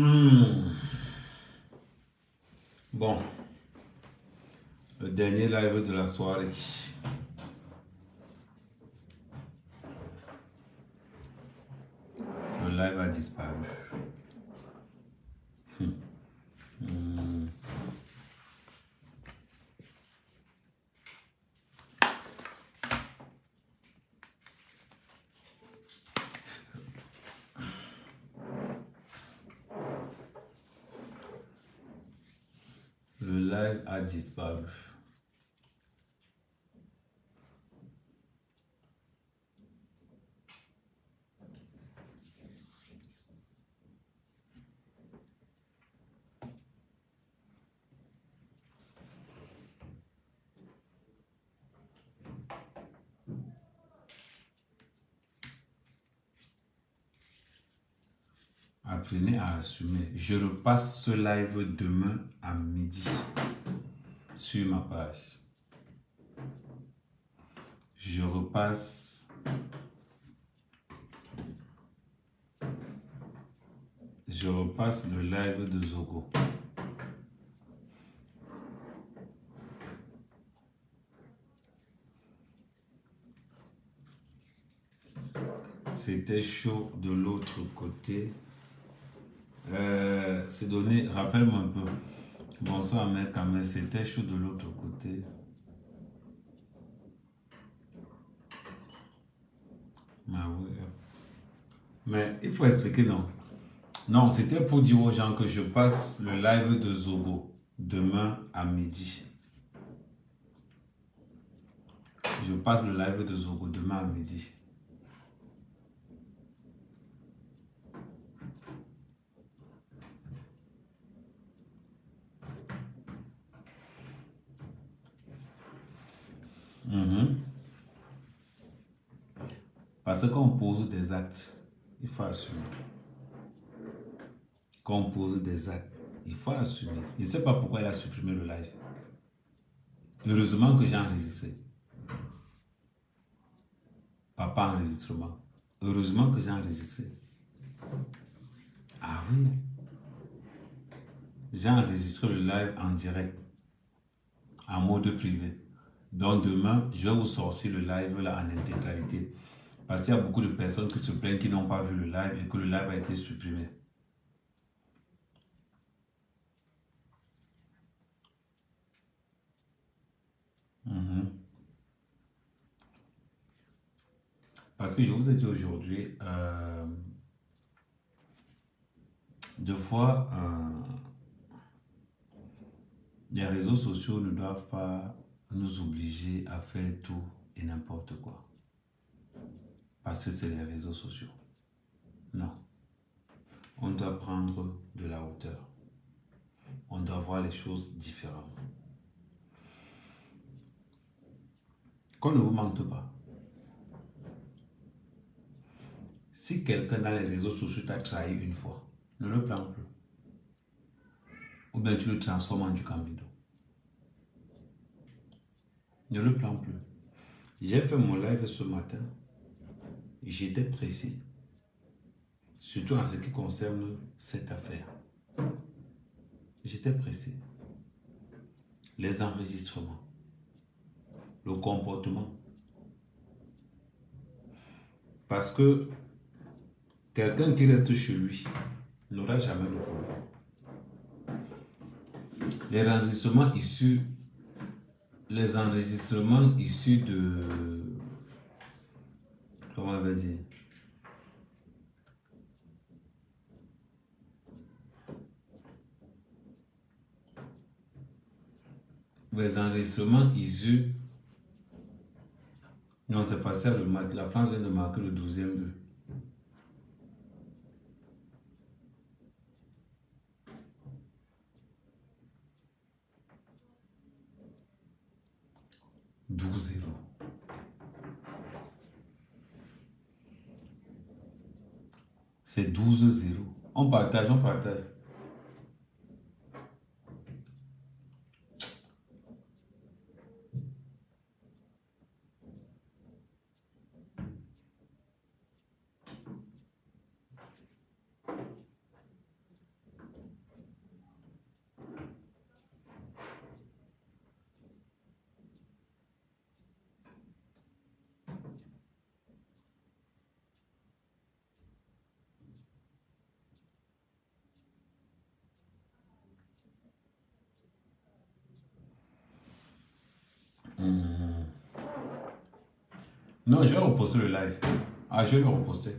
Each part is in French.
Hmm. Bon, le dernier live de la soirée. Le live a disparu. Hmm. Le live a disparu. Apprenez à assumer. Je repasse ce live demain à midi sur ma page. Je repasse. Je repasse le live de Zogo. C'était chaud de l'autre côté. C'est donné, rappelle-moi un peu. Bonsoir, mec, mais c'était chaud de l'autre côté. Ah oui. Mais il faut expliquer, non. Non, c'était pour dire aux gens que je passe le live de Zogo demain à midi. Je passe le live de Zogo demain à midi. Mhm. Parce que quand on pose des actes, il faut assumer. Quand on pose des actes, il faut assumer. Je ne sais pas pourquoi il a supprimé le live. Heureusement que j'ai enregistré. Papa enregistrement. Heureusement que j'ai enregistré. Ah oui. J'ai enregistré le live en direct, en mode privé. Donc demain, je vais vous sortir le live là en intégralité. Parce qu'il y a beaucoup de personnes qui se plaignent qui n'ont pas vu le live et que le live a été supprimé. Mhm. Parce que je vous ai dit aujourd'hui, deux fois, les réseaux sociaux ne doivent pas nous obliger à faire tout et n'importe quoi. Parce que c'est les réseaux sociaux. Non. On doit prendre de la hauteur. On doit voir les choses différemment. Qu'on ne vous mente pas. Si quelqu'un dans les réseaux sociaux t'a trahi une fois, ne le prends plus. Ou bien tu le transformes en du cambido. Ne le prends plus. J'ai fait mon live ce matin. J'étais précis. Surtout en ce qui concerne cette affaire. J'étais précis. Les enregistrements. Le comportement. Parce que quelqu'un qui reste chez lui n'aura jamais de problème. Les enregistrements issus, les enregistrements issus de, comment on va dire, les enregistrements issus, non c'est pas ça, la France vient de marquer le 12e but. Douze 0. C'est 12-0. On partage, on partage. Non, je vais reposter le live. Ah, je vais le reposter.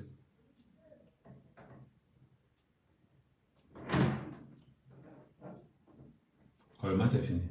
Quand le match est fini.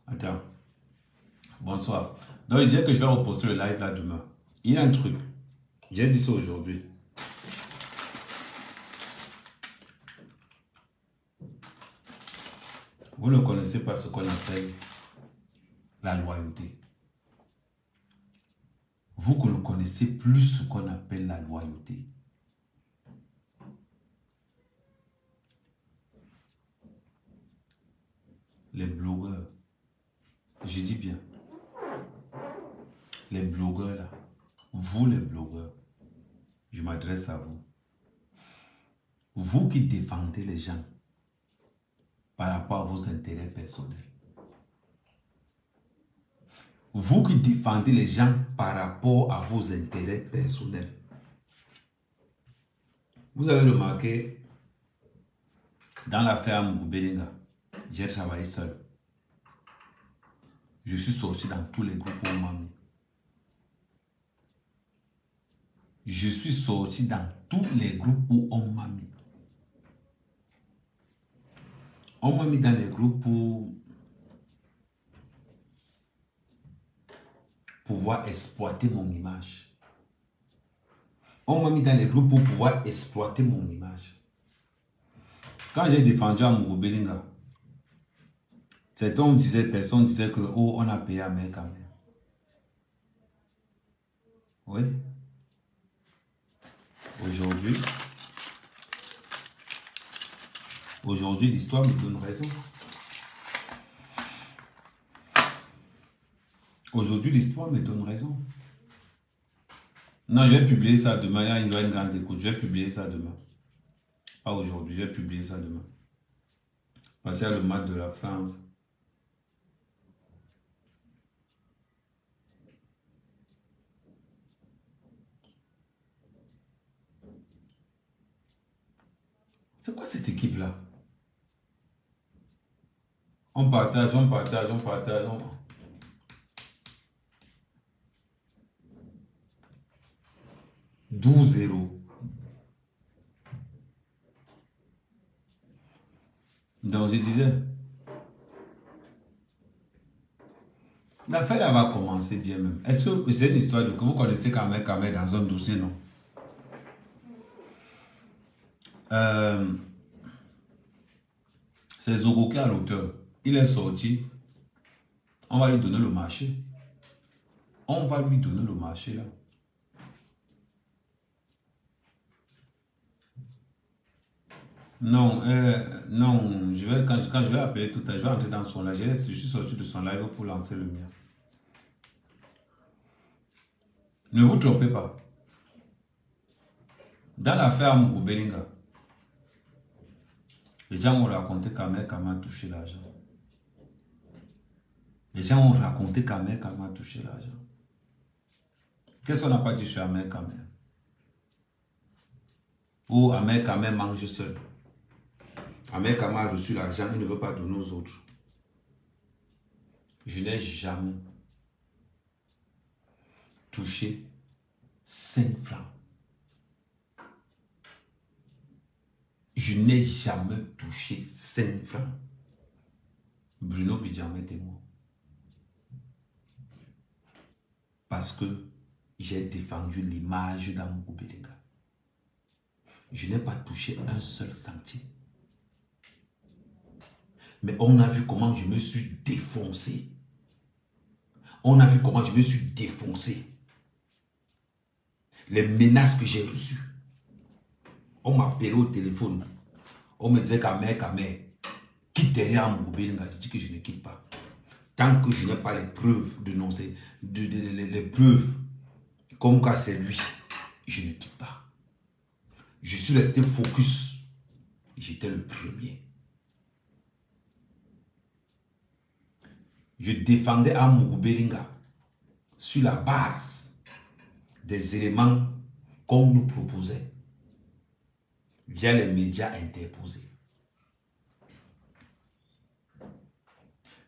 Attends. Bonsoir. Donc, il dit que je vais reposter le live là demain. Il y a un truc. J'ai dit ça aujourd'hui. Vous ne connaissez pas ce qu'on appelle la loyauté. Vous ne connaissez plus ce qu'on appelle la loyauté. Les blogueurs, je dis bien, les blogueurs là, vous les blogueurs, je m'adresse à vous. Vous qui défendez les gens par rapport à vos intérêts personnels. Vous qui défendez les gens par rapport à vos intérêts personnels. Vous avez remarqué, dans l'affaire Mugubelinga, j'ai travaillé seul. Je suis sorti dans tous les groupes où on m'a mis. Je suis sorti dans tous les groupes où on m'a mis. On m'a mis dans les groupes pour pouvoir exploiter mon image. On m'a mis dans les groupes pour pouvoir exploiter mon image. Quand j'ai défendu à Mugubelinga, certains disaient, personne disait que oh, on a payé à main quand même. Oui. Aujourd'hui, l'histoire me donne raison. Aujourd'hui, l'histoire me donne raison. Non, je vais publier ça demain. Il y a une grande écoute. Je vais publier ça demain. Pas aujourd'hui, je vais publier ça demain. Parce qu'il y a le match de la France. C'est quoi cette équipe-là? On partage, on partage, on partage. 12-0. Donc je disais, l'affaire là va commencer bien même. Est-ce que c'est une histoire que vous connaissez quand même dans un dossier, non? C'est Zogo qui est à l'auteur. Il est sorti. On va lui donner le marché. On va lui donner le marché là. Non, non, quand je vais appeler tout à l'heure, je vais entrer dans son live. Je suis sorti de son live pour lancer le mien. Ne vous trompez pas. Dans l'affaire Mugubelinga, les gens ont raconté qu'Ahmed Kama a touché l'argent. Les gens ont raconté qu'Ahmed Kama a touché l'argent. Qu'est-ce qu'on n'a pas dit sur Ahmed Kama? Ou Ahmed Kama mange seul. Ahmed Kama a reçu l'argent, il ne veut pas donner aux autres. Je n'ai jamais touché 5 francs. Je n'ai jamais touché 5 francs. Bruno Bidjama est moi. Parce que j'ai défendu l'image dans Mugubelinga. Je n'ai pas touché un seul centime. Mais on a vu comment je me suis défoncé. On a vu comment je me suis défoncé. Les menaces que j'ai reçues. On m'appelait au téléphone. On me disait Kamé, quitte derrière Amougou-Belinga. Je dis que je ne quitte pas. Tant que je n'ai pas les preuves de non, les preuves comme quoi c'est lui, je ne quitte pas. Je suis resté focus. J'étais le premier. Je défendais Amougou-Belinga sur la base des éléments qu'on nous proposait via les médias interposés.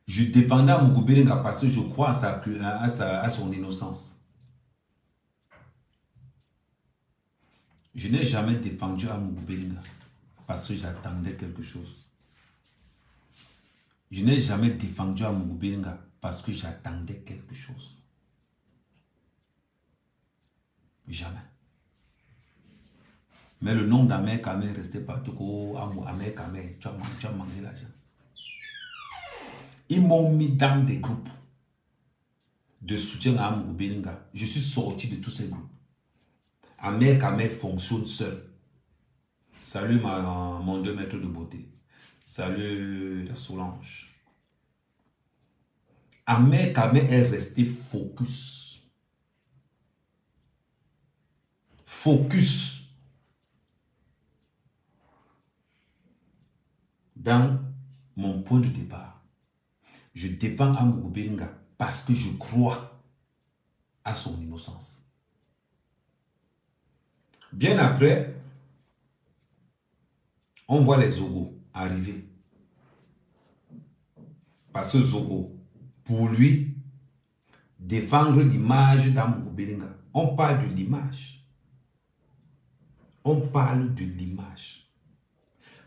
Je défendais Amougou-Belinga parce que je crois à son innocence. Je n'ai jamais défendu Amougou-Belinga parce que j'attendais quelque chose. Je n'ai jamais défendu Amougou-Belinga parce que j'attendais quelque chose. Jamais. Mais le nom d'Ahmed Kamé restait partout. Oh, Ahmed Kamé, tu as mangé l'argent. Ils m'ont mis dans des groupes de soutien à Amougou-Belinga. Je suis sorti de tous ces groupes. Ahmed Kamé fonctionne seul. Salut mon 2 mètres de beauté. Salut la Solange. Ahmed Kamé est resté focus. Focus. Dans mon point de départ. Je défends Amougou-Belinga parce que je crois à son innocence. Bien après, on voit les Zogo arriver. Parce que Zogo, pour lui, défendre l'image d'Amougou-Belinga. On parle de l'image. On parle de l'image.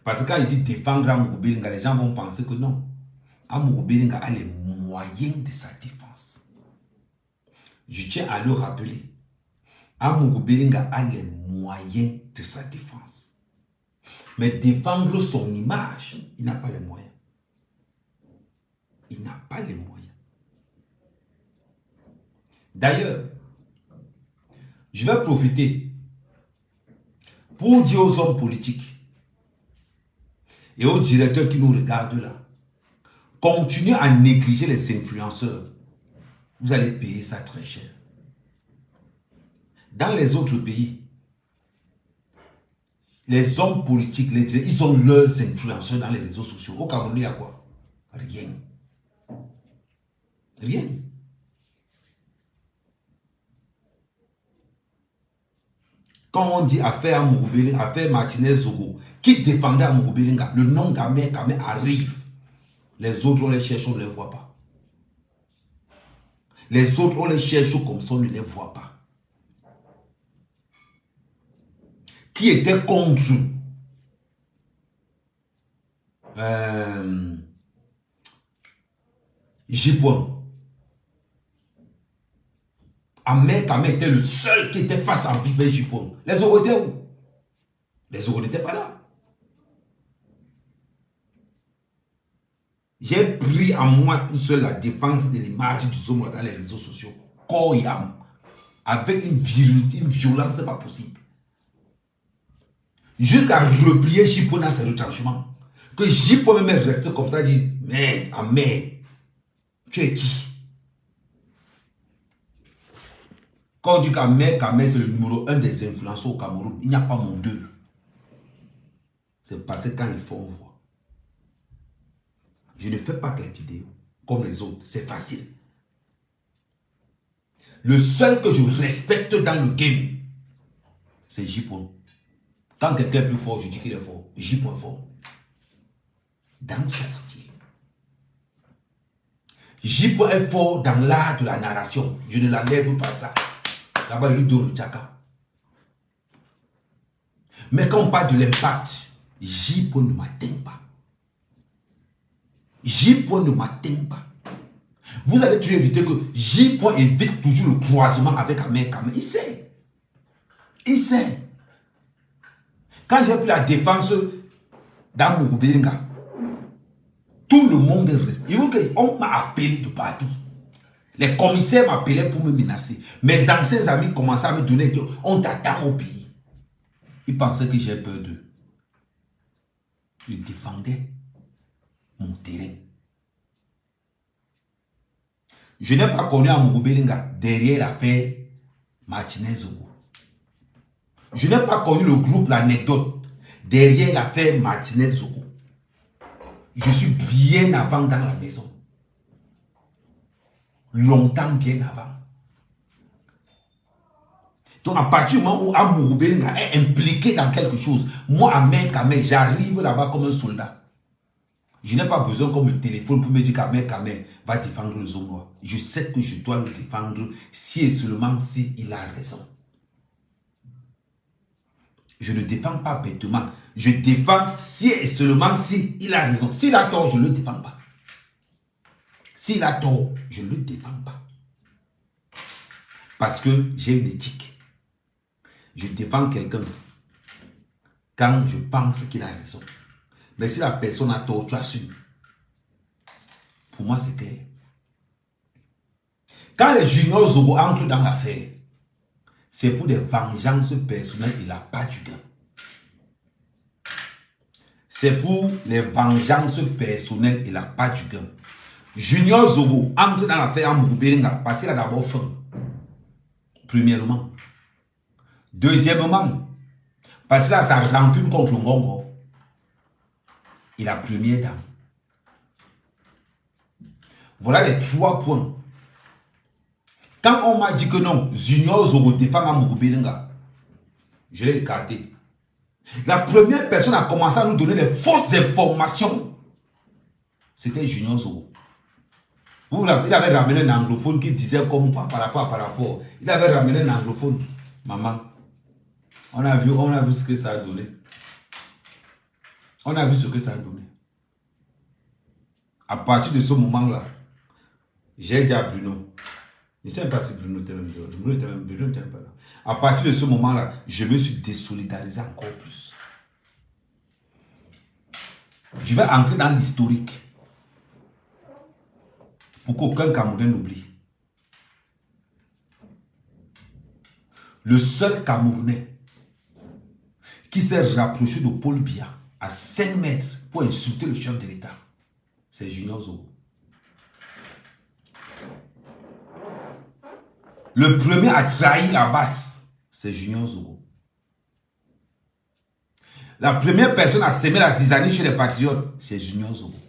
Parce que quand il dit défendre Amougou-Belinga, les gens vont penser que non. Amougou-Belinga a les moyens de sa défense. Je tiens à le rappeler. Amougou-Belinga a les moyens de sa défense. Mais défendre son image, il n'a pas les moyens. Il n'a pas les moyens. D'ailleurs, je vais profiter pour dire aux hommes politiques et aux directeurs qui nous regardent là, continuez à négliger les influenceurs. Vous allez payer ça très cher. Dans les autres pays, les hommes politiques, ils ont leurs influenceurs dans les réseaux sociaux. Au Cameroun, il y a quoi? Rien. Rien. Quand on dit affaire Amougou-Belinga, affaire Martinez Zogo, qui défendait Amougou-Belinga, le nom d'Ahmed Kamé arrive. Les autres, on les cherche, on ne les voit pas. Les autres, on les cherche comme ça, on ne les voit pas. Qui était contre Jipouan. Ahmed Kamé était le seul qui était face à Vive Jipouan. Les autres étaient où? Les autres n'étaient pas là. J'ai pris à moi tout seul la défense de l'image du Zomo dans les réseaux sociaux. Corps et âme. Avec une violence, c'est pas possible. Jusqu'à replier Jipouan dans ses retranchements. Que Jipouan même est resté comme ça, dit, mais Ahmed, tu es qui? Quand on dit qu'Ahmed Kamé c'est le numéro 1 des influenceurs au Cameroun, il n'y a pas mon 2. C'est parce que quand ils font voir. Je ne fais pas des vidéos comme les autres, c'est facile. Le seul que je respecte dans le game, c'est Jipouan. Quand quelqu'un est plus fort, je dis qu'il est fort. Jipouan est fort. Dans son style. Jipouan est fort dans l'art de la narration. Je ne l'enlève pas ça. Là-bas, il lui donne le tchaka. Mais quand on parle de l'impact, Jipouan ne m'atteint pas. Jipouan ne m'atteint pas. Vous allez toujours éviter que Jipouan évite toujours le croisement avec Ahmed Kamé. Il sait. Il sait. Quand j'ai pris la défense dans Mugubelinga, tout le monde est resté. On m'a appelé de partout. Les commissaires m'appelaient pour me menacer. Mes anciens amis commençaient à me donner on t'attend au pays. Ils pensaient que j'ai peur d'eux. Je défendais mon terrain. Je n'ai pas connu à Mugubelinga derrière l'affaire Martinez-Zogo. Je n'ai pas connu le groupe L'Anecdote derrière l'affaire Martinez-Zogo. Je suis bien avant dans la maison. Longtemps bien avant. Donc à partir du moment où Amourbelinga est impliqué dans quelque chose, moi à main Kamé, j'arrive là-bas comme un soldat. Je n'ai pas besoin qu'on me téléphone pour me dire Kamé va défendre le Zongoa. Je sais que je dois le défendre si et seulement si il a raison. Je ne défends pas bêtement. Je défends si et seulement si il a raison. S'il a tort, je ne le défends pas. S'il a tort, je ne le défends pas. Parce que j'ai une éthique. Je défends quelqu'un quand je pense qu'il a raison. Mais si la personne a tort, tu assumes. Pour moi, c'est clair. Quand les juniors Zogo entrent dans l'affaire, c'est pour des vengeances personnelles et la part du gain. C'est pour les vengeances personnelles et la part du gain. Junior Zogo entre dans l'affaire Amourbelinga parce qu'il a d'abord faim. Premièrement. Deuxièmement, parce qu'il a sa rancune contre Ngongo. Et la première dame. Voilà les 3 points. Quand on m'a dit que non, Junior Zogo défend Amourbelinga, je l'ai écarté. La première personne a commencé à nous donner des fausses informations. C'était Junior Zogo. Il avait ramené un anglophone qui disait comme par rapport. Il avait ramené un anglophone. Maman, on a vu ce que ça a donné. On a vu ce que ça a donné. À partir de ce moment-là, j'ai dit à Bruno, je ne sais pas si Bruno t'aime pas là. À partir de ce moment-là, je me suis désolidarisé encore plus. Je vais entrer dans l'historique pour qu'aucun Camerounais n'oublie. Le seul Camerounais qui s'est rapproché de Paul Biya à 5 mètres pour insulter le chef de l'État, c'est Junior Zogo. Le premier à trahir la base, c'est Junior Zogo. La première personne à semer la zizanie chez les patriotes, c'est Junior Zogo.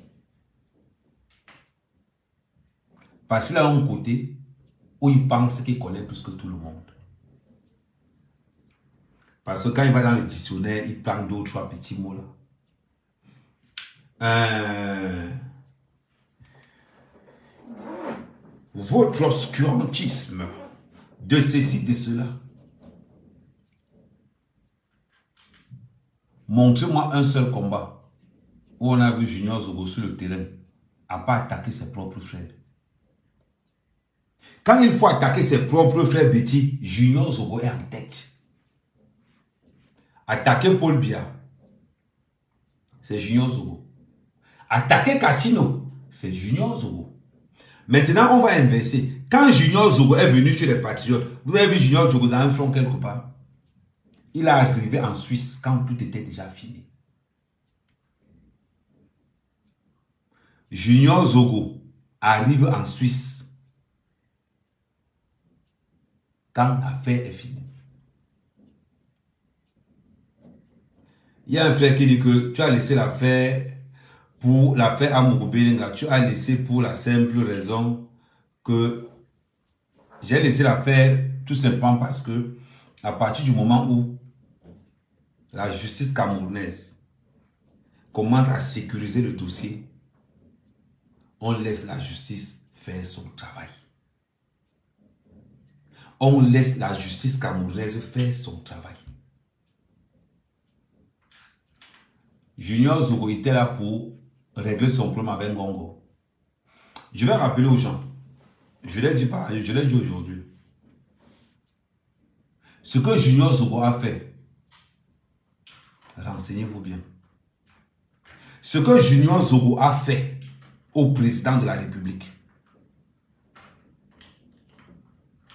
Parce qu'il a un côté où il pense qu'il connaît plus que tout le monde. Parce que quand il va dans le dictionnaire, il prend 2 ou 3 petits mots là. Votre obscurantisme de ceci, de cela. Montrez-moi un seul combat où on a vu Junior Zogo sur le terrain à pas attaquer ses propres frères. Quand il faut attaquer ses propres frères Betty, Junior Zogo est en tête. Attaquer Paul Biya, c'est Junior Zogo. Attaquer Katino, c'est Junior Zogo. Maintenant, on va inverser. Quand Junior Zogo est venu chez les Patriotes, vous avez vu Junior Zogo dans un front quelque part. Il est arrivé en Suisse quand tout était déjà fini. Junior Zogo arrive en Suisse quand l'affaire est finie. Il y a un frère qui dit que tu as laissé l'affaire pour l'affaire Amourbelinga. Tu as laissé pour la simple raison que j'ai laissé l'affaire tout simplement parce que à partir du moment où la justice camerounaise commence à sécuriser le dossier, on laisse la justice faire son travail. On laisse la justice camerounaise faire son travail. Junior Zogo était là pour régler son problème avec Ngongo. Je vais rappeler aux gens, je l'ai dit aujourd'hui, ce que Junior Zogo a fait Renseignez-vous bien. Ce que Junior Zogo a fait au président de la République,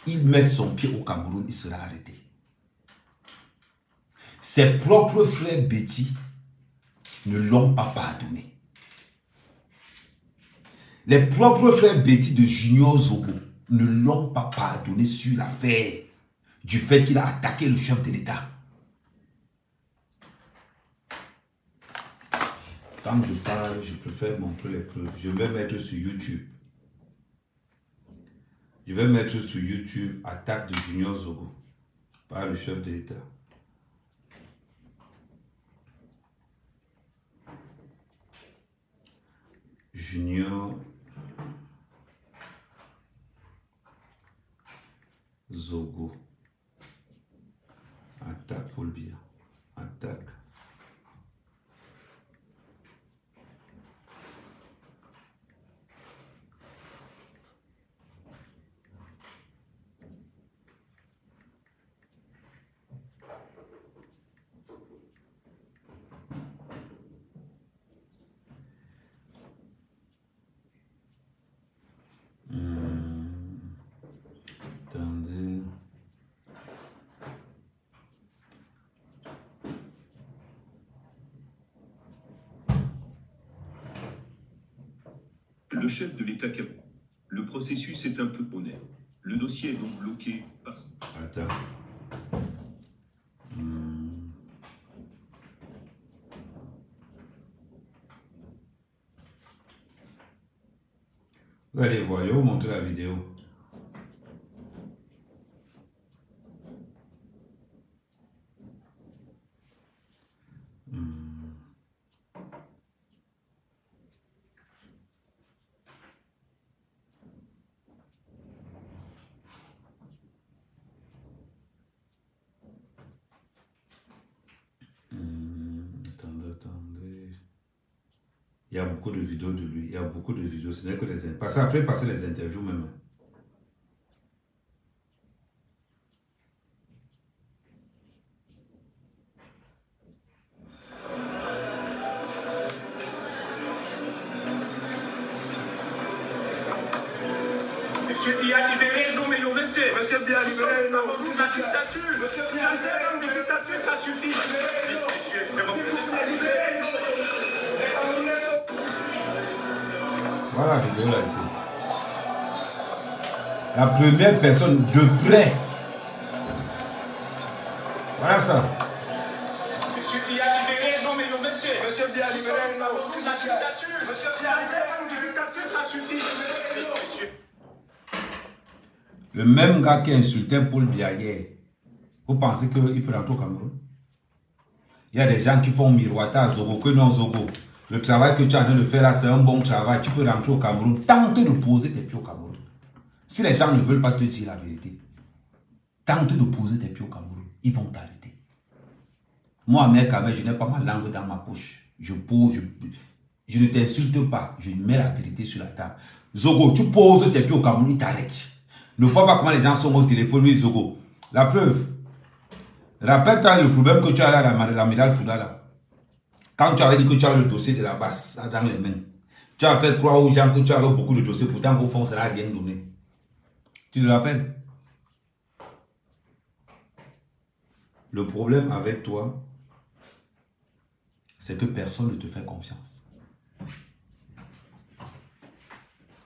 il met son pied au Cameroun, il sera arrêté. Ses propres frères Betty ne l'ont pas pardonné. Les propres frères Betty de Junior Zogo ne l'ont pas pardonné sur l'affaire du fait qu'il a attaqué le chef de l'État. Quand je parle, je préfère montrer les preuves. Je vais mettre sur YouTube. Je vais mettre sur YouTube attaque de Junior Zogo par le chef de l'État. Junior Zogo. Attaque Paul Biya. Attaque. Attendez. Le chef de l'État camerounais. Le processus est un peu honnête. Le dossier est donc bloqué par... Attends. Vous allez voir, je vais vous montrer la vidéo. Attendez. Il y a beaucoup de vidéos de lui. Il y a beaucoup de vidéos. Ce n'est que les... Parce qu'après, passer les interviews même. Monsieur Biya libéré, non mais non mais c'est... Monsieur Biya libéré, non. La dictature. Monsieur Biya libéré, non. La dictature, ça suffit. Voilà la vidéo là ici. La première personne de près. Voilà ça. Monsieur Biya libéré, non mais non mais c'est... Monsieur Biya libéré, non. La dictature. Monsieur Biya libéré, non. La dictature, ça suffit. Le même gars qui insultait Paul Biya hier, vous pensez qu'il peut rentrer au Cameroun? Il y a des gens qui font miroiter à Zogo que non Zogo. Le travail que tu es en train de faire là, c'est un bon travail. Tu peux rentrer au Cameroun. Tente de poser tes pieds au Cameroun. Si les gens ne veulent pas te dire la vérité, tente de poser tes pieds au Cameroun. Ils vont t'arrêter. Moi, mec, je n'ai pas ma langue dans ma poche. Je ne t'insulte pas. Je mets la vérité sur la table. Zogo, tu poses tes pieds au Cameroun, ils t'arrêtent. Ne vois pas comment les gens sont au téléphone, oui, Zogo. La preuve. Rappelle-toi le problème que tu as à l'amiral Fouda là. Quand tu avais dit que tu as le dossier de la basse dans les mains, tu as fait croire aux gens que tu avais beaucoup de dossiers, pourtant au fond, ça n'a rien donné. Tu te rappelles? Le problème avec toi, c'est que personne ne te fait confiance.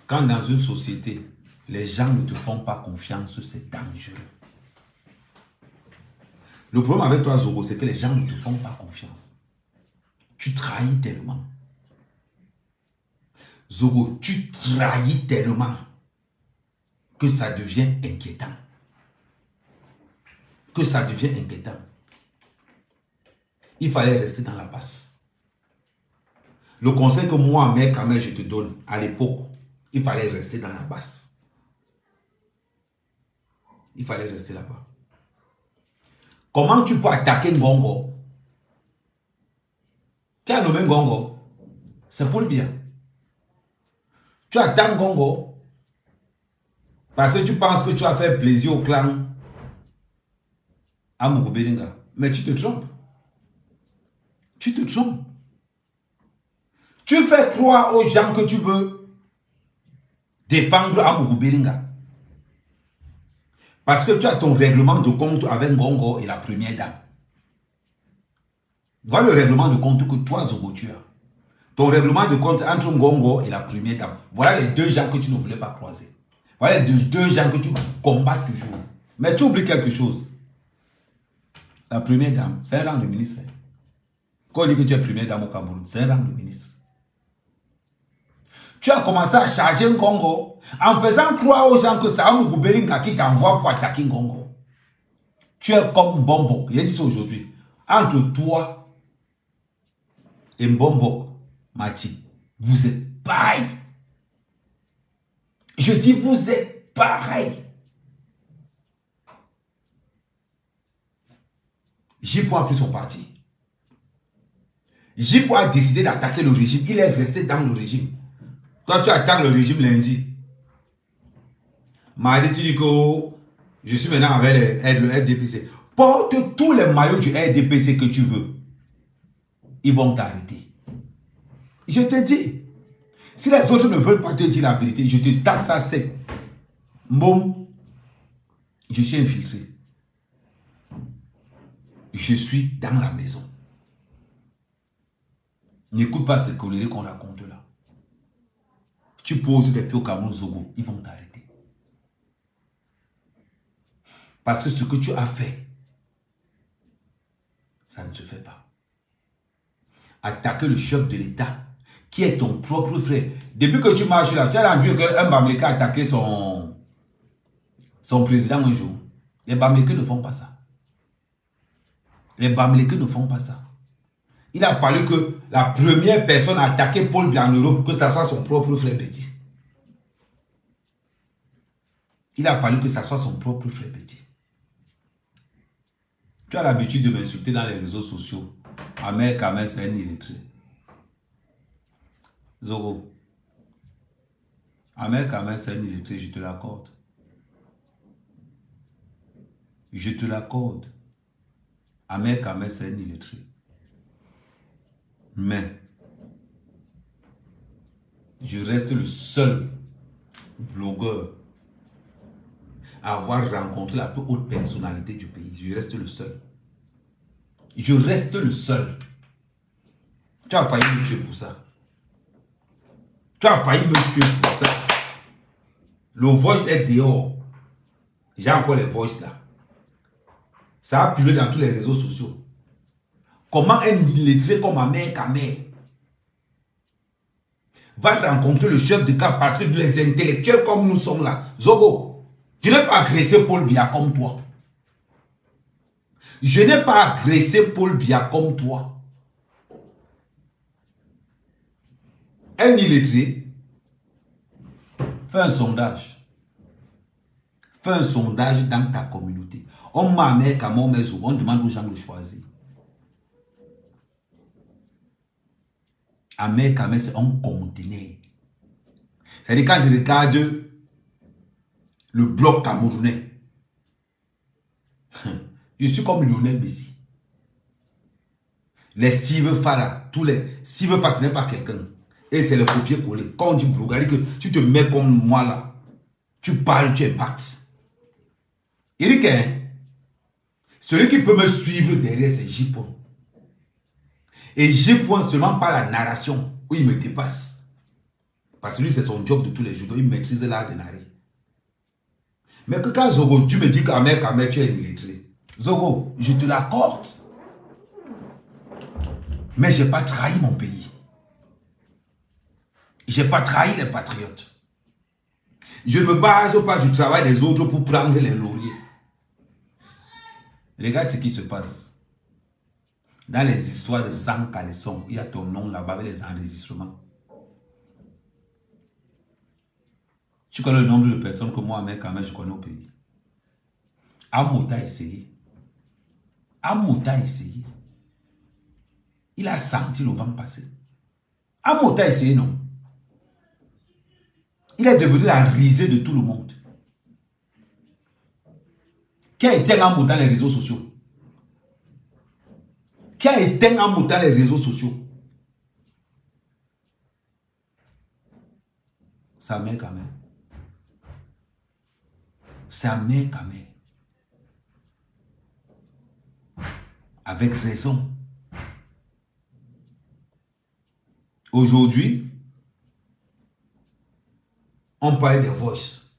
Quand dans une société, les gens ne te font pas confiance, c'est dangereux. Le problème avec toi, Zogo, c'est que les gens ne te font pas confiance. Tu trahis tellement. Zogo, tu trahis tellement que ça devient inquiétant. Que ça devient inquiétant. Il fallait rester dans la passe. Le conseil que moi, mec, quand même, je te donne, à l'époque, il fallait rester dans la basse. Il fallait rester là-bas. Comment tu peux attaquer Ngongo? Qui a nommé Ngongo? C'est Paul Biya. Tu attaques Ngongo parce que tu penses que tu as fait plaisir au clan à Moukoubelinga. Mais tu te trompes. Tu te trompes. Tu fais croire aux gens que tu veux défendre Amougou Belinga. Parce que tu as ton règlement de compte avec Ngongo et la première dame. Voilà le règlement de compte que toi, Zogo, tu as. Ton règlement de compte entre Ngongo et la première dame. Voilà les deux gens que tu ne voulais pas croiser. Voilà les deux gens que tu combats toujours. Mais tu oublies quelque chose. La première dame, c'est un rang de ministre. Quand on dit que tu es première dame au Cameroun, c'est un rang de ministre. Tu as commencé à charger Ngongo en faisant croire aux gens que c'est Amougou Belinga qui t'envoie pour attaquer Ngongo. Tu es comme Mbombo. Il a dit ça aujourd'hui. Entre toi et Mbombo, Mati, vous êtes pareil. Je dis vous êtes pareil. Jipo a pris son parti. Jipo a décidé d'attaquer le régime. Il est resté dans le régime. Toi, tu attaques le régime lundi. Mardi, tu dis que je suis maintenant avec le RDPC. Porte tous les maillots du RDPC que tu veux. Ils vont t'arrêter. Je te dis, si les autres ne veulent pas te dire la vérité, je te tape ça sec. Bon, je suis infiltré. Je suis dans la maison. N'écoute pas ces conneries qu'on raconte là. Tu poses des pieds au Cameroun, Zogo, ils vont t'arrêter. Parce que ce que tu as fait, ça ne se fait pas. Attaquer le chef de l'État, qui est ton propre frère. Depuis que tu marches là, tu as vu qu'un Bamileke a attaqué son président un jour. Les Bamileke ne font pas ça. Les Bamileke ne font pas ça. Il a fallu que la première personne à attaquer Paul Biya en Europe, que ça soit son propre frère petit. Il a fallu que ça soit son propre frère petit. Tu as l'habitude de m'insulter dans les réseaux sociaux. Ahmed Kamel, c'est un illettré. Zogo. Ahmed Kamel, c'est un illettré, je te l'accorde. Je te l'accorde. Ahmed Kamel, c'est un illettré. Mais je reste le seul blogueur à avoir rencontré la plus haute personnalité du pays. Je reste le seul. Je reste le seul. Tu as failli me tuer pour ça. Tu as failli me tuer pour ça. Le voice est dehors. J'ai encore les voices là. Ça a pulé dans tous les réseaux sociaux. Comment un illettré comme Ahmed Kamel va rencontrer le chef de cas parce que les intellectuels comme nous sommes là. Zogo, je n'ai pas agressé Paul Biya comme toi. Je n'ai pas agressé Paul Biya comme toi. Un illettré, fais un sondage. Fais un sondage dans ta communauté. On m'a Ahmed Kamel, on demande aux gens de choisir. Ahmed Kamel, c'est un conteneur. C'est-à-dire quand je regarde le bloc camerounais, je suis comme Lionel Messi. Les Steve Farah, tous les Steve Farah, ce n'est pas quelqu'un. Et c'est le copier-coller. Quand on dit Blougari, que tu te mets comme moi là, tu parles, tu impactes. Il dit que celui qui peut me suivre derrière, c'est J-Point. Et J-Point seulement par la narration où il me dépasse. Parce que lui, c'est son job de tous les jours. Il maîtrise l'art de narrer. Mais que quand Zogo, tu me dis qu'Ahmed Kamel, tu es illettré. Zogo, je te l'accorde. Mais je n'ai pas trahi mon pays. Je n'ai pas trahi les patriotes. Je ne me base pas du travail des autres pour prendre les lauriers. Regarde ce qui se passe. Dans les histoires de sang caleçon, il y a ton nom là-bas avec les enregistrements. Tu connais le nombre de personnes que moi, Ahmed Kamel, je connais au pays. Amouta a essayé. Amouta a essayé. Il a senti le vent passer. Amouta a essayé, non. Il est devenu la risée de tout le monde. Qui a été Amouta dans les réseaux sociaux? Qui qui a éteint un moteur les réseaux sociaux. Sa mère quand même. Sa mère quand même. Avec raison. Aujourd'hui, on parle des voices.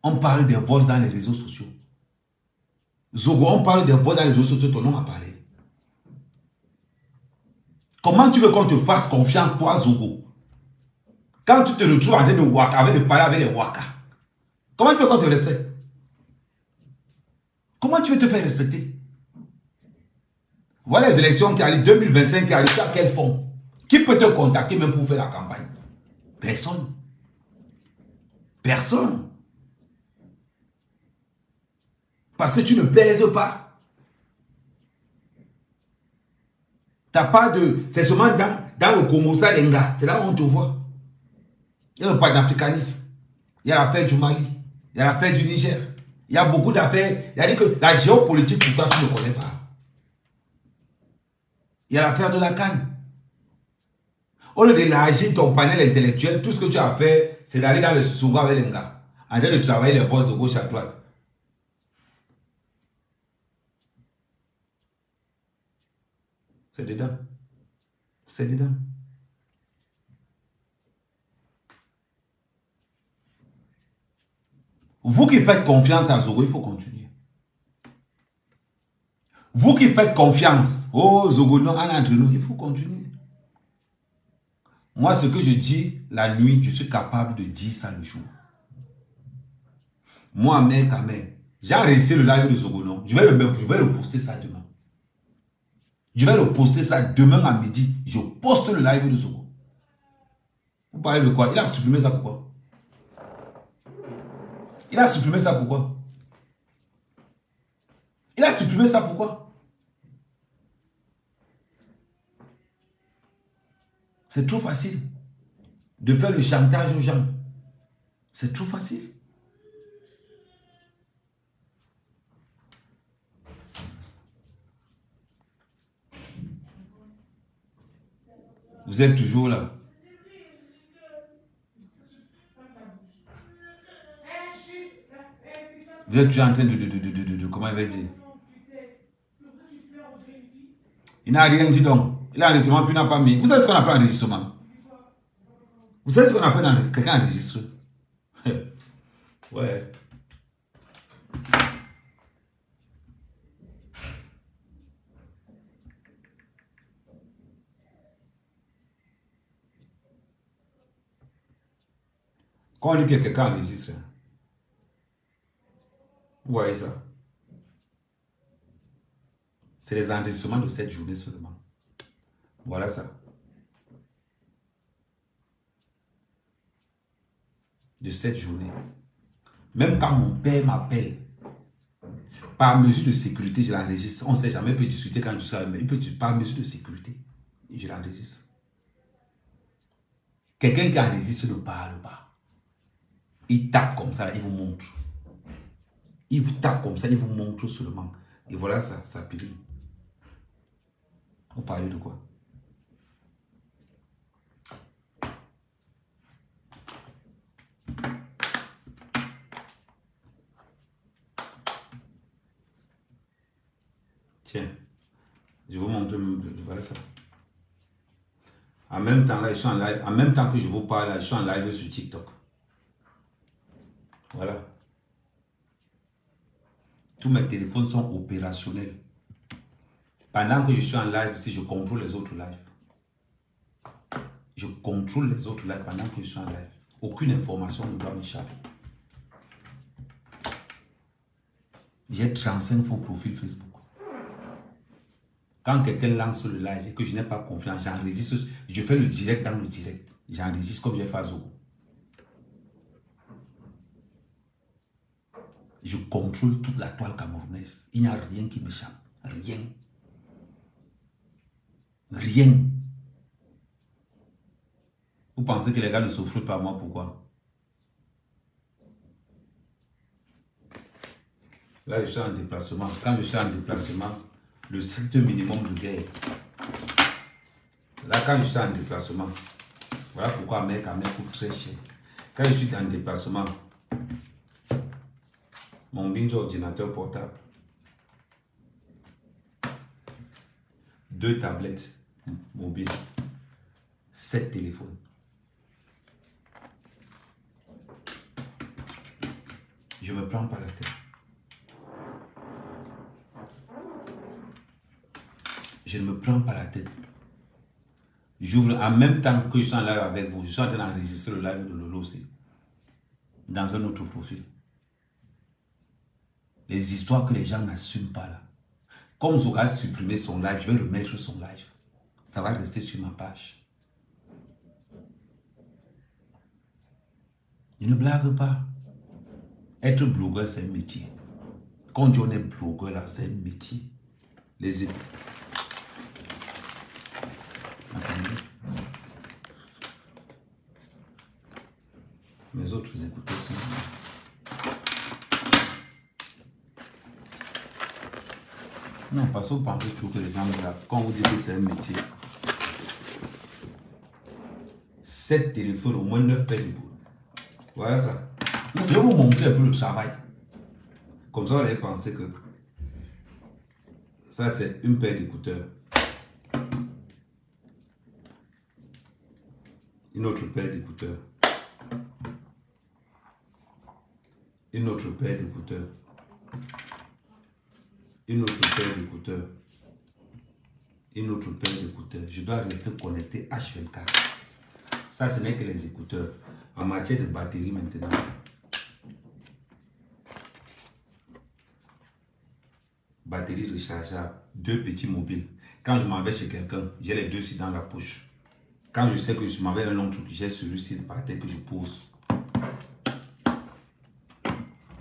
On parle des voices dans les réseaux sociaux. Zogo, on parle des voix dans les réseaux sociaux, ton nom a parlé. Comment tu veux qu'on te fasse confiance, toi, Zogo? Quand tu te retrouves en train de waka, avec de parler avec les waka, comment tu veux qu'on te respecte? Comment tu veux te faire respecter? Voilà les élections qui arrivent, 2025 qui arrivent, à quel fond? Qui peut te contacter même pour faire la campagne? Personne. Personne. Parce que tu ne pèses pas. T'as pas de... C'est seulement dans le Congo, ça, les gars. C'est là où on te voit. Il n'y a pas d'africanisme. Il y a l'affaire du Mali. Il y a l'affaire du Niger. Il y a beaucoup d'affaires. Il y a dit que la géopolitique, pour toi, tu ne connais pas. Il y a l'affaire de la canne. Au lieu d'élargir ton panel intellectuel, tout ce que tu as fait, c'est d'aller dans le souvent avec les gars. En train de travailler les voix de gauche à droite. C'est dedans. C'est dedans. Vous qui faites confiance à Zogo, il faut continuer. Vous qui faites confiance, oh Zogo, non, entre nous, il faut continuer. Moi, ce que je dis la nuit, je suis capable de dire ça le jour. Moi, mec, quand même, j'ai enregistré le live de Zogo, non? Je vais le poster ça demain. Je vais le poster ça demain à midi. Je poste le live de Zogo. Vous parlez de quoi? Il a supprimé ça pourquoi? Il a supprimé ça pourquoi? Il a supprimé ça pourquoi? C'est trop facile de faire le chantage aux gens. C'est trop facile. Vous êtes toujours là. Vous êtes toujours en train de comment il va dire? Il n'a rien dit donc. Il a enregistrement, puis il n'a pas mis. Vous savez ce qu'on appelle enregistrement? Vous savez ce qu'on appelle quelqu'un enregistré? Ouais. Quand on dit que quelqu'un enregistre, vous voyez ça? C'est les enregistrements de cette journée seulement. Voilà ça. De cette journée. Même quand mon père m'appelle, par mesure de sécurité, je l'enregistre. On ne sait jamais, il peut discuter quand je suis avec, il peut par mesure de sécurité, je l'enregistre. Quelqu'un qui enregistre ne parle pas. Il tape comme ça, il vous montre. Il vous tape comme ça, il vous montre seulement. Et voilà ça, ça pilule. On parlait de quoi? Tiens, je vous montre, voilà ça. En même temps, là, je suis en live. En même temps que je vous parle, là, je suis en live sur TikTok. Voilà. Tous mes téléphones sont opérationnels. Pendant que je suis en live, si je contrôle les autres lives. Je contrôle les autres lives pendant que je suis en live. Aucune information ne doit m'échapper. J'ai 35 fonds profil Facebook. Quand quelqu'un lance le live et que je n'ai pas confiance, j'enregistre, je fais le direct dans le direct. J'enregistre comme j'ai fait à Zogo. Je contrôle toute la toile camerounaise. Il n'y a rien qui m'échappe. Rien. Rien. Vous pensez que les gars ne souffrent pas moi, pourquoi? Là, je suis en déplacement. Quand je suis en déplacement, Le strict minimum de guerre. Là, quand je suis en déplacement, voilà pourquoi mec coûte très cher. Quand je suis en déplacement, mon binge ordinateur portable, 2 tablettes mobiles, 7 téléphones. Je ne me prends pas la tête. Je ne me prends pas la tête. J'ouvre en même temps que je suis en live avec vous. Je suis en train d'enregistrer le live de Lolo aussi. Dans un autre profil. Les histoires que les gens n'assument pas là. Comme Zoga a supprimé son live, je vais remettre son live. Ça va rester sur ma page. Je ne blague pas. Être blogueur, c'est un métier. Quand on dit on est blogueur là, c'est un métier. Les études. Attendez. Mes autres écouteurs sont... Non, parce que vous pensez toujours que les gens là, quand vous dites que c'est un métier, 7 téléphones, au moins 9 paires de boules. Voilà ça. Donc, je vais vous montrer un peu le travail. Comme ça, vous allez penser que ça, c'est une paire d'écouteurs. Une autre paire d'écouteurs. Une autre paire d'écouteurs. Une autre paire d'écouteurs. Une autre paire d'écouteurs. Je dois rester connecté H24. Ça, ce n'est que les écouteurs. En matière de batterie maintenant. Batterie rechargeable. 2 petits mobiles. Quand je m'en vais chez quelqu'un, j'ai les 2 ici dans la poche. Quand je sais que je m'en vais un long truc, j'ai celui-ci par terre que je pose.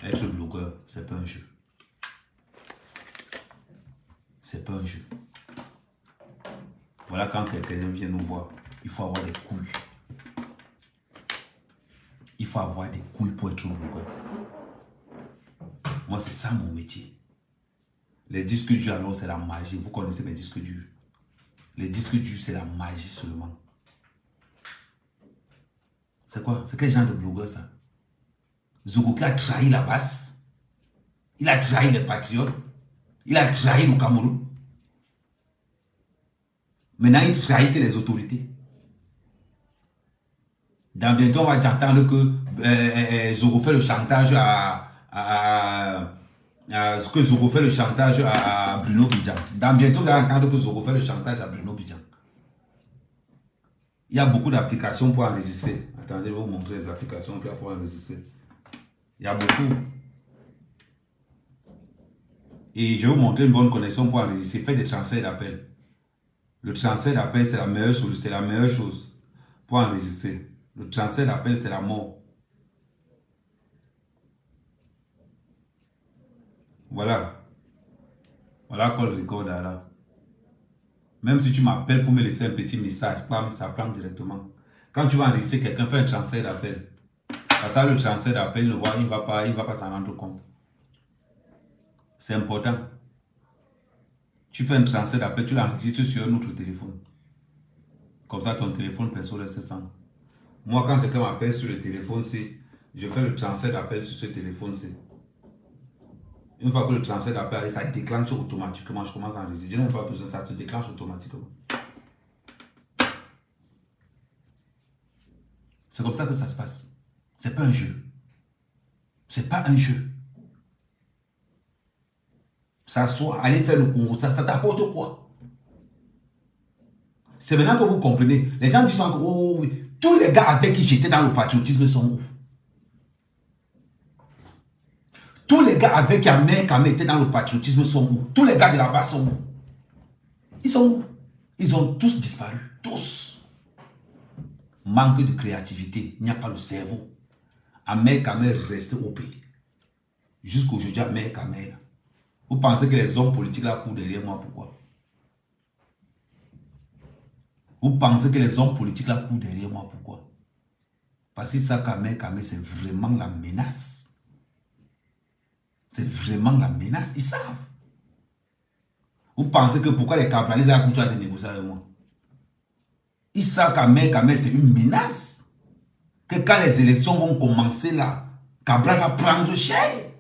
Être blogueur, c'est pas un jeu. C'est pas un jeu. Voilà quand quelqu'un vient nous voir, il faut avoir des couilles. Il faut avoir des couilles pour être un blogueur. Moi, c'est ça mon métier. Les disques durs, alors, c'est la magie. Vous connaissez mes disques durs. Les disques durs, c'est la magie seulement. C'est quoi? C'est quel genre de blogueur ça? Zogoki a trahi la base. Il a trahi les patriotes. Il a trahi le Cameroun. Maintenant, il trahit que les autorités. Dans bientôt, on va entendre que Zogo fait le chantage que Zogo fait le chantage à Bruno Bidjan. Dans bientôt, vous allez entendre que Zogo fait le chantage à Bruno Bidjan. Il y a beaucoup d'applications pour enregistrer. Attendez, je vais vous montrer les applications qu'il y a pour enregistrer. Il y a beaucoup. Et je vais vous montrer une bonne connexion pour enregistrer. Faites des transferts d'appel. Le transfert d'appel, c'est la meilleure chose. C'est la meilleure chose pour enregistrer. Le transfert d'appel, c'est la mort. Voilà. Voilà call recorder là. Même si tu m'appelles pour me laisser un petit message, bam, ça prend directement. Quand tu vas enregistrer quelqu'un, fais un transfert d'appel. Parce que le transfert d'appel, il ne va pas s'en rendre compte. C'est important. Tu fais un transfert d'appel, tu l'enregistres sur un autre téléphone. Comme ça, ton téléphone perso reste sans. Moi, quand quelqu'un m'appelle sur le téléphone, je fais le transfert d'appel sur ce téléphone-ci. Une fois que le transfert d'appel, ça déclenche automatiquement. Je commence à enregistrer. Je n'ai pas besoin, ça se déclenche automatiquement. C'est comme ça que ça se passe. C'est pas un jeu. C'est pas un jeu. S'asseoir, aller faire le Congo, ça t'apporte quoi? C'est maintenant que vous comprenez. Les gens disent encore, oh oui, tous les gars avec qui j'étais dans le patriotisme sont où? Tous les gars avec qui Ahmed Kamé était dans le patriotisme sont où? Tous les gars de là-bas sont où? Ils sont où? Ils ont tous disparu. Tous. Manque de créativité. Il n'y a pas le cerveau. Ahmed Kamé reste au pays. Jusqu'aujourd'hui, Ahmed Kamé. Vous pensez que les hommes politiques là courent derrière moi? Pourquoi? Vous pensez que les hommes politiques là courent derrière moi? Pourquoi? Parce que ça, Ahmed Kamé, c'est vraiment la menace. C'est vraiment la menace. Ils savent. Vous pensez que pourquoi les cabralistes sont en train de négocier avec moi? Ils savent qu'Ahmed, c'est une menace. Que quand les élections vont commencer là, Cabral va prendre cher.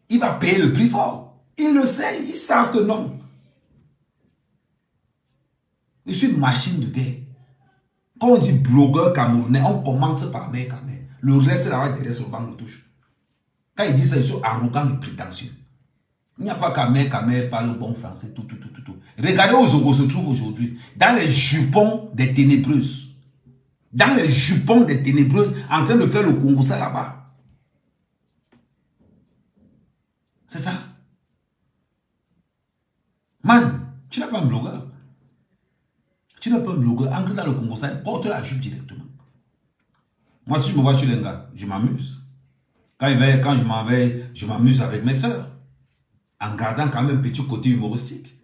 Il va payer le prix fort. Ils le savent, ils savent que non. Je suis une machine de guerre. Quand on dit blogueur camerounais, on commence par Ahmed. Le reste là-bas derrière sur le banc de touche. Quand il dit ça, ils sont arrogants et prétentieux. Il n'y a pas qu'Ahmed parle bon français, tout. Regardez où Zogo se trouve aujourd'hui. Dans les jupons des ténébreuses. Dans les jupons des ténébreuses, en train de faire le Congo ça là-bas. C'est ça. Man, tu n'es pas un blogueur. Tu n'es pas un blogueur. Entre dans le Congo ça, porte la jupe directement. Moi, si je me vois chez les gars, je m'amuse. Quand je m'en vais, je m'amuse avec mes soeurs. En gardant quand même un petit côté humoristique.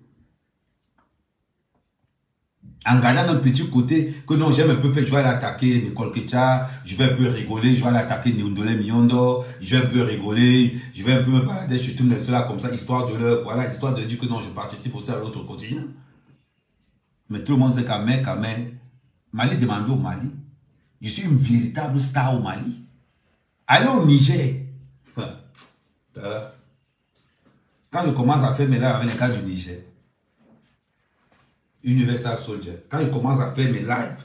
En gardant un petit côté que non, j'aime un peu faire, je vais aller attaquer Nicole Kecha, je vais un peu rigoler, je vais aller attaquer Niondole Miondo, je vais un peu rigoler, je vais un peu me balader chez tous les ceux-là comme ça, histoire de leur, voilà, histoire de dire que non, je participe aussi à l'autre quotidien. Mais tout le monde sait qu'Ahmed, Mali demande au Mali. Je suis une véritable star au Mali. Allez au Niger. Quand je commence à faire mes lives avec les gars du Niger, Universal Soldier, quand je commence à faire mes lives,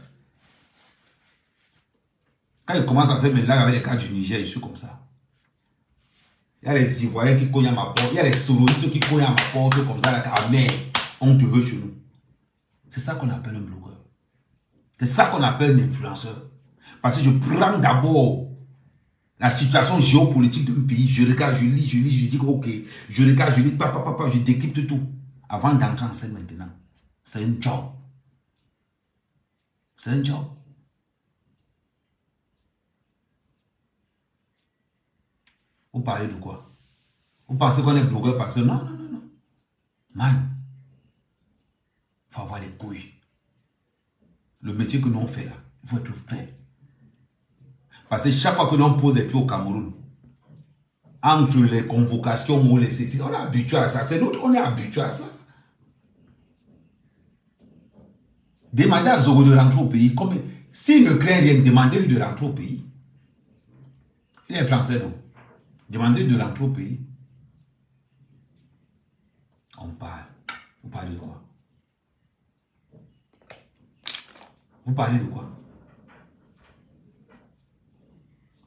avec les gars du Niger, je suis comme ça. Il y a les Ivoiriens qui cognent à ma porte, il y a les soloistes qui cognent à ma porte comme ça, là, mais on te veut chez nous. C'est ça qu'on appelle un blogueur. C'est ça qu'on appelle un influenceur. Parce que je prends d'abord la situation géopolitique d'un pays, je regarde, je lis, je dis ok, je regarde, je lis, papa, je décrypte tout. Avant d'entrer en scène maintenant. C'est un job. C'est un job. Vous parlez de quoi? Vous pensez qu'on est blogueur parce que non. Man, il faut avoir les couilles. Le métier que nous on fait là, il faut être prêt. Parce que chaque fois que l'on pose des pieds au Cameroun, entre les convocations ou les ceci, on est habitué à ça. C'est nous, on est habitué à ça. Demandez à Zogo de rentrer au pays. S'il ne craint rien, demandez-lui de rentrer au pays. Il est français, non? Demandez-lui de rentrer au pays. On parle. Vous parlez de quoi? Vous parlez de quoi?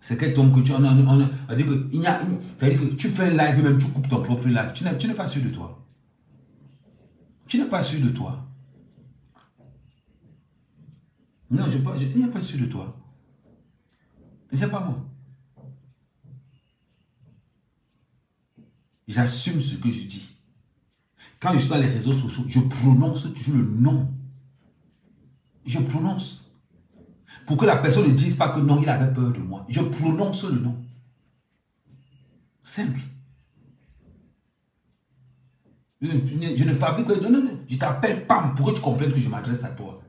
C'est quel tombe que tu on a dit que il y a c'est-à-dire que tu fais un live même tu coupes ton propre live. Tu n'es pas sûr de toi. Tu n'es pas sûr de toi. Non, je n'ai pas sûr de toi. Mais c'est pas moi. J'assume ce que je dis. Quand je suis dans les réseaux sociaux, je prononce toujours le nom. Je prononce. Pour que la personne ne dise pas que non, il avait peur de moi. Je prononce le nom. Simple. Je ne fabrique pas. Non. Je t'appelle Pam pour que tu comprennes que je m'adresse à toi.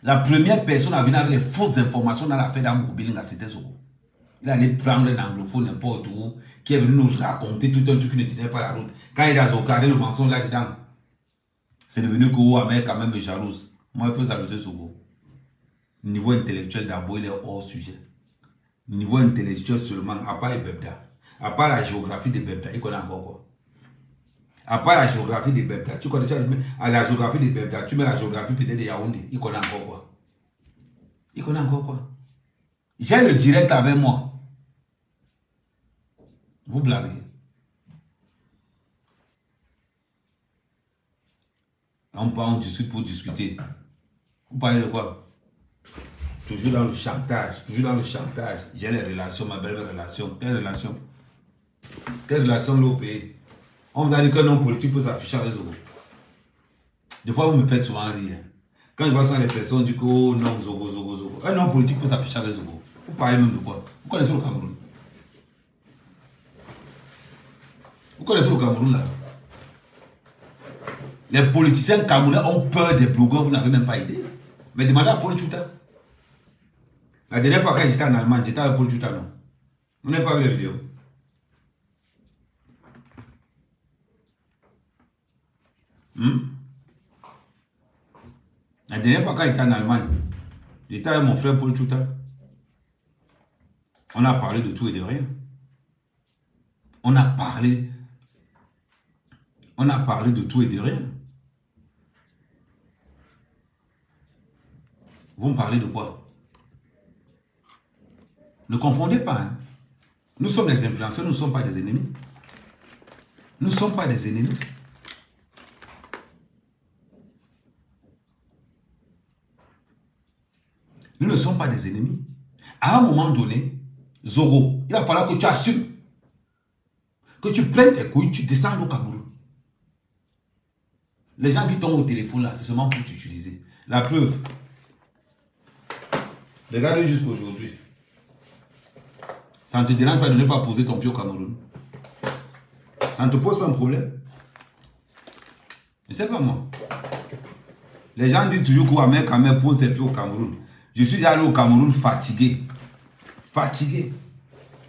La première personne à venir avec les fausses informations dans l'affaire d'Amoubilinga, c'était Zogo. Il allait prendre un anglophone n'importe où, qui est venu nous raconter tout un truc qui ne tenait pas la route. Quand il a regardé le mensonge là-dedans, c'est devenu que Ahmed quand même me jalouse. Moi, je peux jalouser Zogo. Niveau intellectuel d'abord, il est hors sujet. Niveau intellectuel seulement, à part les Bebda. À part la géographie des Bebda, il connaît encore quoi? À part la géographie des Bebda, tu connais à la géographie des Bebda, tu mets la géographie peut-être de Yaoundé, il connaît encore quoi? Il connaît encore quoi? J'ai le direct avec moi. Vous blaguez. On discute pour discuter. Vous parlez de quoi? Toujours dans le chantage. J'ai les relations, ma belle relation. Quelle relation? Quelle relation l'au pays? On vous a dit qu'un homme politique peut s'afficher avec Zogo. Des fois, vous me faites souvent rire. Quand je vois ça, les personnes disent que oh non, Zogo. Un homme politique peut s'afficher avec Zogo. Vous parlez même de quoi? Vous connaissez le Cameroun? Vous connaissez le Cameroun là? Les politiciens camerounais ont peur des blogueurs, vous n'avez même pas idée. Mais demandez à Paul Chouta. La dernière fois quand j'étais en Allemagne, j'étais avec Paul Chouta, non? Vous n'avez pas vu la vidéo? La dernière fois quand j'étais en Allemagne, j'étais avec mon frère Paul Chouta. On a parlé de tout et de rien. On a parlé de tout et de rien. Vous me parlez de quoi? Ne confondez pas. Hein. Nous sommes des influenceurs, nous ne sommes pas des ennemis. Nous ne sommes pas des ennemis. Nous ne sommes pas des ennemis. À un moment donné, Zogo, il va falloir que tu assumes. Que tu prennes tes couilles, tu descends au Cameroun. Les gens qui tombent au téléphone là, c'est seulement pour t'utiliser. La preuve. Regardez jusqu'à aujourd'hui. Ça ne te dérange pas de ne pas poser ton pied au Cameroun. Ça ne te pose pas un problème. Je ne sais pas moi. Les gens disent toujours qu'Ouamer Kamel pose des pieds au Cameroun. Je suis allé au Cameroun fatigué. Fatigué.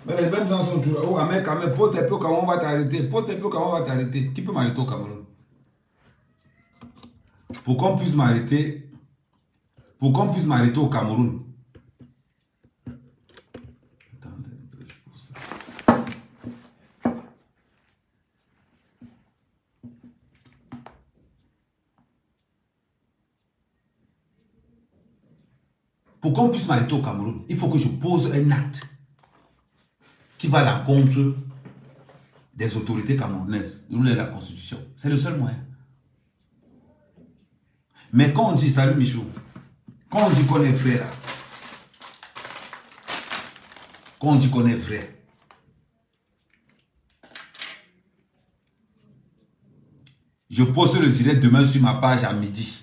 Mais les mêmes gens sont toujours là. Ouamer Kamel pose des pieds au Cameroun, on va t'arrêter. Pose tes pieds au Cameroun, on va t'arrêter. Qui peut m'arrêter au Cameroun? Pour qu'on puisse m'arrêter. Pour qu'on puisse m'arrêter au Cameroun. Attendez un peu, je pose ça. Pour qu'on puisse m'arrêter au Cameroun, il faut que je pose un acte qui va à l'encontre des autorités camerounaises, de la Constitution. C'est le seul moyen. Mais quand on dit, salut Michou, quand on dit qu'on est vrai là, quand on dit qu'on est vrai, je poste le direct demain sur ma page à midi.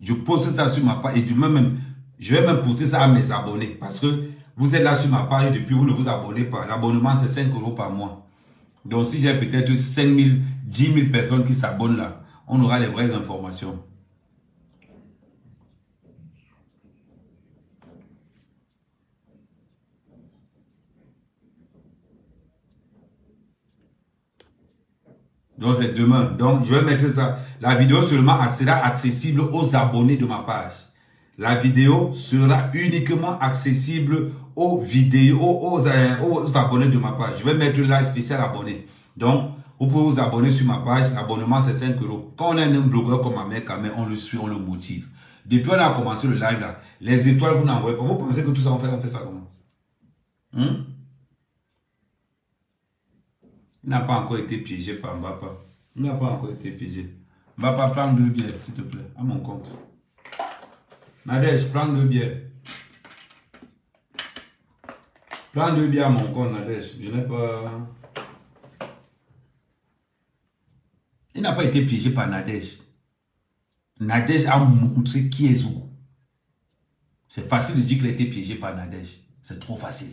Je poste ça sur ma page et demain même, je vais même poster ça à mes abonnés parce que vous êtes là sur ma page et depuis vous ne vous abonnez pas. L'abonnement c'est 5 € par mois. Donc si j'ai peut-être 5 000, 10 000 personnes qui s'abonnent là, on aura les vraies informations. Donc c'est demain. Donc je vais mettre ça. La vidéo seulement sera accessible aux abonnés de ma page. La vidéo sera uniquement accessible aux abonnés de ma page. Je vais mettre là spécial abonné. Donc vous pouvez vous abonner sur ma page. L'abonnement c'est 5 €. Quand on est un blogueur comme Ahmed Kamel, on le suit, on le motive. Depuis on a commencé le live là, les étoiles vous n'envoyez pas. Vous pensez que tout ça on fait ça comment? Il n'a pas encore été piégé par Mbappa. Il n'a pas encore été piégé. Mbappa, prends 2 bières, s'il te plaît, à mon compte. Nadège, prends 2 bières. Prends 2 bières à mon compte, Nadège. Je n'ai pas... Il n'a pas été piégé par Nadège. Nadège a montré qui est Zogo. C'est facile de dire qu'il a été piégé par Nadège. C'est trop facile.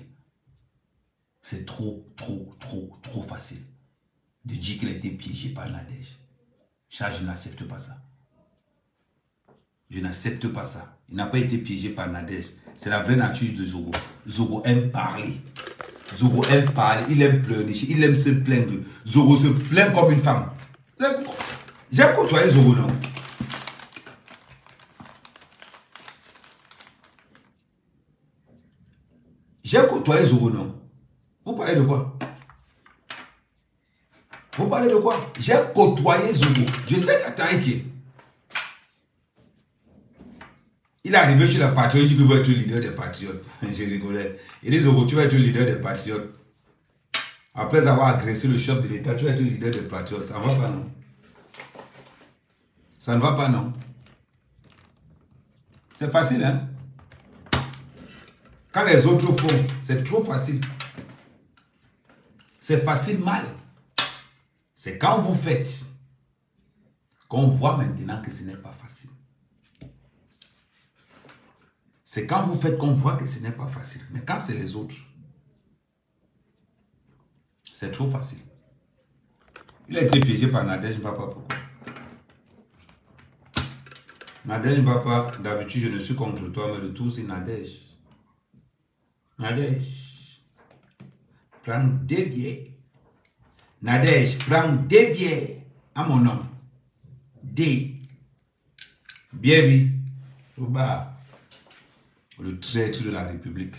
C'est trop facile de dire qu'il a été piégé par Nadège. Ça, je n'accepte pas ça. Je n'accepte pas ça. Il n'a pas été piégé par Nadège. C'est la vraie nature de Zogo. Zogo aime parler. Zogo aime parler. Il aime pleurer. Il aime se plaindre. Zogo se plaint comme une femme. J'ai côtoyé Zogo, non? J'ai côtoyé Zogo, non? Vous parlez de quoi? Vous parlez de quoi? J'ai côtoyé Zogo. Je sais qu'Ataïki, il est arrivé chez la Patriote, il dit qu'il veut être le leader des Patriotes. Je rigolais. Il dit Zogo, tu vas être le leader des Patriotes. Après avoir agressé le chef de l'État, tu vas être le leader des Patriotes. Ça ne va pas, non? Ça ne va pas, non? C'est facile, hein? Quand les autres font, c'est trop facile. C'est facile mal. C'est quand vous faites qu'on voit maintenant que ce n'est pas facile. C'est quand vous faites qu'on voit que ce n'est pas facile. Mais quand c'est les autres, c'est trop facile. Il a été piégé par Nadège Mbappa. Pourquoi? Nadège Mbappa, d'habitude je ne suis contre toi, mais le tout c'est Nadège. Nadège, prends 2 bières. Nadège, prends 2 bières à mon nom. D. Bienvenue au bar. Le traître de la République.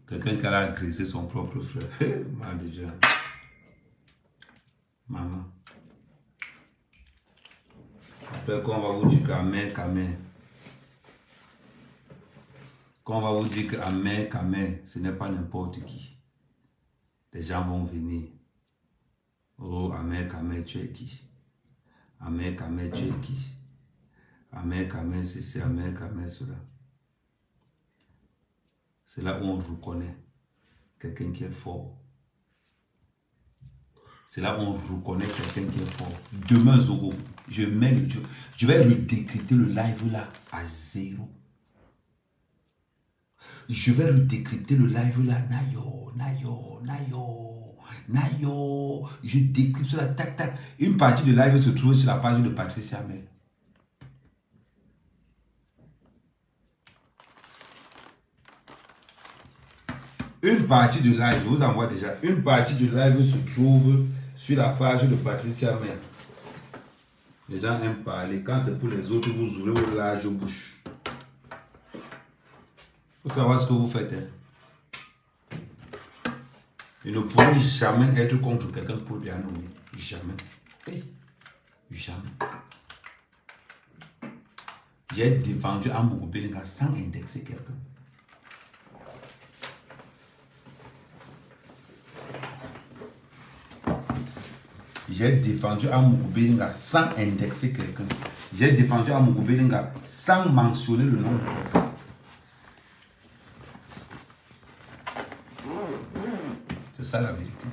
Quelqu'un qui a agressé son propre frère. Mal déjà. Maman. Après qu'on va vous dire qu'Amen, qu'on va vous dire qu'Amen, ce n'est pas n'importe qui. Les gens vont venir. Oh, Amen, tu es qui? Amen, tu es qui? Amen, c'est Amen, cela. C'est là où on reconnaît quelqu'un qui est fort. C'est là où on reconnaît quelqu'un qui est fort. Demain, Zogo, je vais redécrypter le live là à 0. Je vais redécrypter le live là. Nayo. Je décrypte sur la tac. Une partie de live se trouve sur la page de Patricia Mel. Une partie de live, je vous envoie déjà. Une partie de live se trouve sur la page de Patricia Mel. Les gens aiment parler. Quand c'est pour les autres, vous ouvrez vos larges bouches. Faut savoir ce que vous faites. Hein. Et ne pourrez jamais être contre quelqu'un pour bien nommer. Jamais. Hey. Jamais. J'ai défendu Amourou Belinga sans indexer quelqu'un. J'ai défendu Amourou Belinga sans indexer quelqu'un. J'ai défendu Amourou Belinga sans mentionner le nom de quelqu'un. C'est ça la vérité.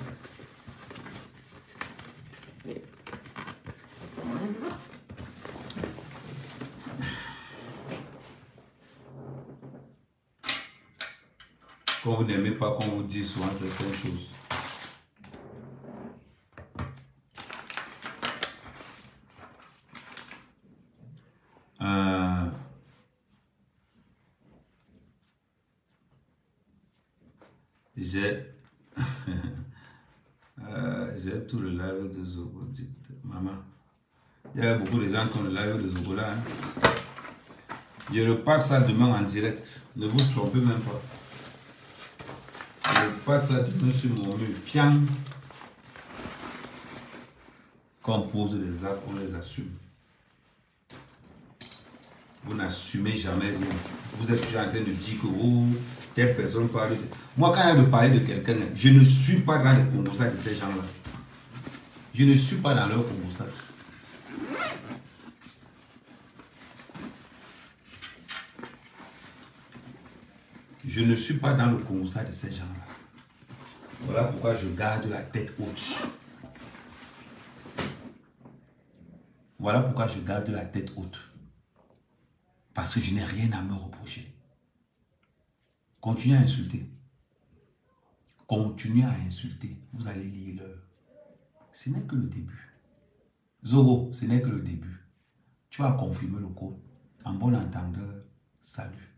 Quand vous n'aimez pas qu'on vous dise souvent certaines choses. J'ai tout le live de Zogo. Maman, il y a beaucoup de gens qui ont le live de Zogo là. Hein. Je repasse ça demain en direct. Ne vous trompez même pas. Je repasse ça demain sur mon mur. Pian. Quand on pose les actes, on les assume. Vous n'assumez jamais rien. Vous êtes toujours en train de dire que oh, telle personne parle de... Moi, quand il y a de parler de quelqu'un, je ne suis pas dans les concours de ces gens-là. Je ne suis pas dans leur concours. Je ne suis pas dans le concours de ces gens-là. Voilà pourquoi je garde la tête haute. Voilà pourquoi je garde la tête haute. Parce que je n'ai rien à me reprocher. Continuez à insulter. Continuez à insulter. Vous allez lire l'heure. Ce n'est que le début. Zogo, ce n'est que le début. Tu vas confirmer le code. En bon entendeur, salut.